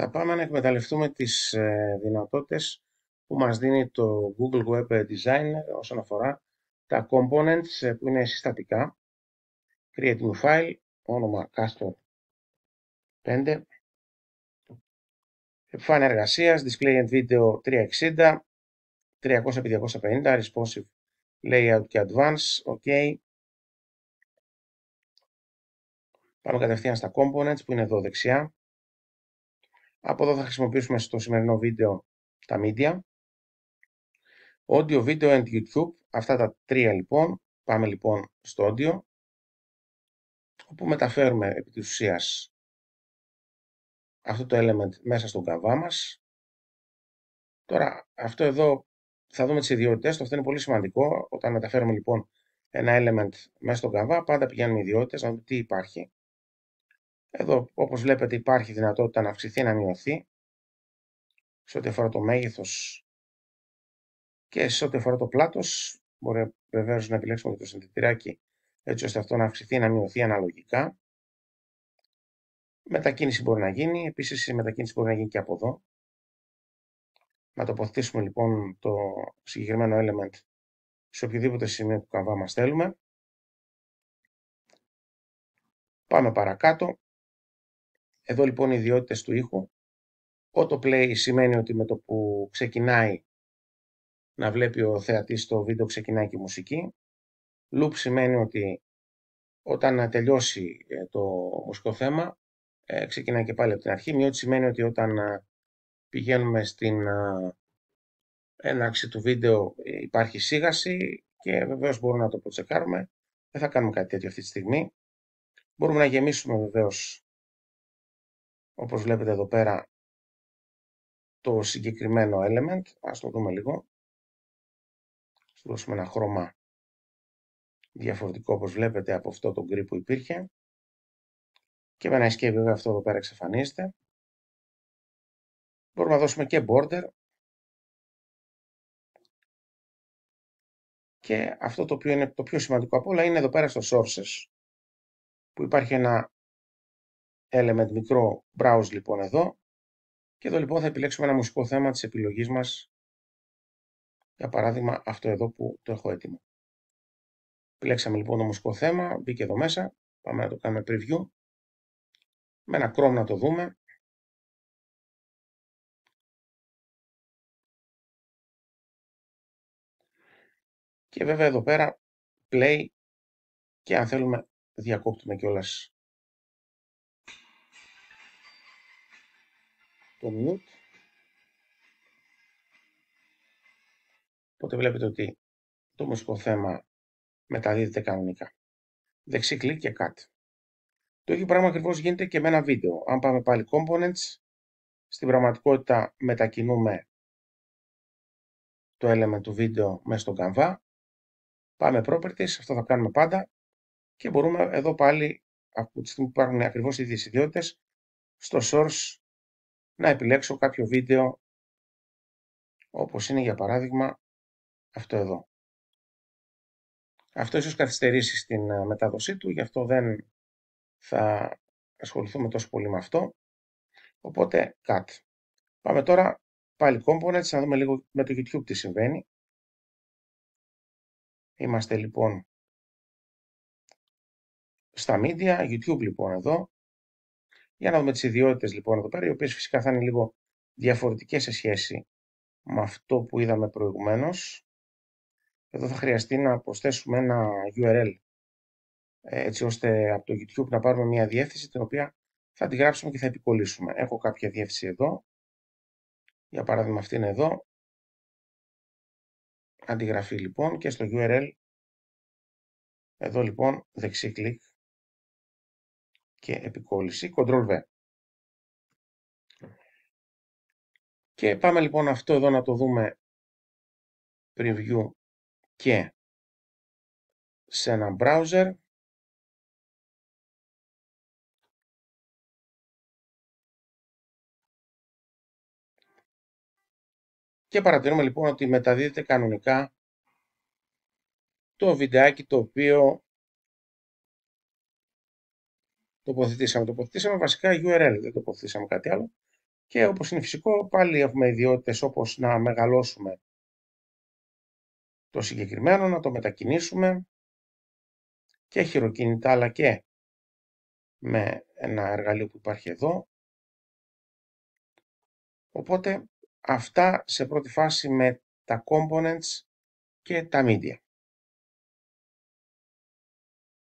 Θα πάμε να εκμεταλλευτούμε τις δυνατότητες που μας δίνει το Google Web Designer όσον αφορά τα components που είναι συστατικά. Create new file, όνομα Castor 5, επιφάνεια εργασίας, display and video 360, 300x250, responsive layout και advanced, ok. Πάμε κατευθείαν στα components που είναι εδώ δεξιά. Από εδώ θα χρησιμοποιήσουμε στο σημερινό βίντεο τα media. Audio, video and YouTube. Αυτά τα τρία λοιπόν. Πάμε λοιπόν στο audio, όπου μεταφέρουμε επί της ουσίας αυτό το element μέσα στον Canva μας. Τώρα αυτό εδώ θα δούμε τις ιδιότητες του. Αυτό είναι πολύ σημαντικό. Όταν μεταφέρουμε λοιπόν ένα element μέσα στον Canva, πάντα πηγαίνουμε ιδιότητες να δούμε τι υπάρχει. Εδώ όπως βλέπετε υπάρχει δυνατότητα να αυξηθεί ή να μειωθεί σε ό,τι αφορά το μέγεθος και σε ό,τι αφορά το πλάτος. Μπορεί βεβαίως να επιλέξουμε και το συνθετηράκι έτσι ώστε αυτό να αυξηθεί ή να μειωθεί αναλογικά. Μετακίνηση μπορεί να γίνει, επίσης η μετακίνηση μπορεί να γίνει και από εδώ. Να τοποθετήσουμε λοιπόν το συγκεκριμένο element σε οποιοδήποτε σημείο του Canva μας θέλουμε. Πάμε παρακάτω. Εδώ λοιπόν οι ιδιότητες του ήχου. Autoplay σημαίνει ότι με το που ξεκινάει να βλέπει ο θεατής το βίντεο ξεκινάει και η μουσική. Loop σημαίνει ότι όταν τελειώσει το μουσικό θέμα ξεκινάει και πάλι από την αρχή. Mute σημαίνει ότι όταν πηγαίνουμε στην έναρξη του βίντεο υπάρχει σίγαση και βεβαίως μπορούμε να το προτσεκάρουμε. Δεν θα κάνουμε κάτι τέτοιο αυτή τη στιγμή. Μπορούμε να γεμίσουμε βεβαίως, όπως βλέπετε εδώ πέρα, το συγκεκριμένο element. Ας το δούμε λίγο. Ας δώσουμε ένα χρώμα διαφορετικό όπως βλέπετε από αυτό το γκρι που υπήρχε. Και με ένα escape βέβαια αυτό εδώ πέρα εξαφανίζεται. Μπορούμε να δώσουμε και border. Και αυτό το οποίο είναι το πιο σημαντικό από όλα είναι εδώ πέρα στο sources, που υπάρχει ένα element μικρό browse λοιπόν εδώ. Και εδώ λοιπόν θα επιλέξουμε ένα μουσικό θέμα της επιλογής μας. Για παράδειγμα αυτό εδώ που το έχω έτοιμο. Επιλέξαμε λοιπόν το μουσικό θέμα, μπήκε εδώ μέσα. Πάμε να το κάνουμε preview. Με ένα Chrome να το δούμε. Και βέβαια εδώ πέρα play και αν θέλουμε διακόπτουμε κιόλας το mute. Οπότε βλέπετε ότι το μουσικό θέμα μεταδίδεται κανονικά. Δεξί κλικ και cut. Το ίδιο πράγμα ακριβώς γίνεται και με ένα βίντεο. Αν πάμε πάλι components, στην πραγματικότητα μετακινούμε το element του βίντεο μέσα στο Canva. Πάμε properties, αυτό θα κάνουμε πάντα και μπορούμε εδώ πάλι, από τη στιγμή που υπάρχουν ακριβώς οι ίδιες ιδιότητες, στο source να επιλέξω κάποιο βίντεο όπως είναι για παράδειγμα αυτό εδώ. Αυτό ίσως καθυστερήσει στην μετάδοσή του, γι' αυτό δεν θα ασχοληθούμε τόσο πολύ με αυτό. Οπότε cut. Πάμε τώρα πάλι components, να δούμε λίγο με το YouTube τι συμβαίνει. Είμαστε λοιπόν στα media, YouTube λοιπόν εδώ. Για να δούμε τις ιδιότητες λοιπόν εδώ πέρα, οι οποίες φυσικά θα είναι λίγο διαφορετικές σε σχέση με αυτό που είδαμε προηγουμένως. Εδώ θα χρειαστεί να προσθέσουμε ένα URL, έτσι ώστε από το YouTube να πάρουμε μια διεύθυνση την οποία θα αντιγράψουμε και θα επικολλήσουμε. Έχω κάποια διεύθυνση εδώ. Για παράδειγμα αυτή είναι εδώ. Αντιγραφή λοιπόν και στο URL. Εδώ λοιπόν δεξί κλικ και επικόλληση. Ctrl-V. Και πάμε λοιπόν αυτό εδώ να το δούμε preview και σε ένα browser. Και παρατηρούμε λοιπόν ότι μεταδίδεται κανονικά το βιντεάκι το οποίο τοποθετήσαμε. Τοποθετήσαμε βασικά URL, δεν τοποθετήσαμε κάτι άλλο. Και όπως είναι φυσικό, πάλι έχουμε ιδιότητες όπως να μεγαλώσουμε το συγκεκριμένο, να το μετακινήσουμε και χειροκίνητα, αλλά και με ένα εργαλείο που υπάρχει εδώ. Οπότε αυτά σε πρώτη φάση με τα components και τα media.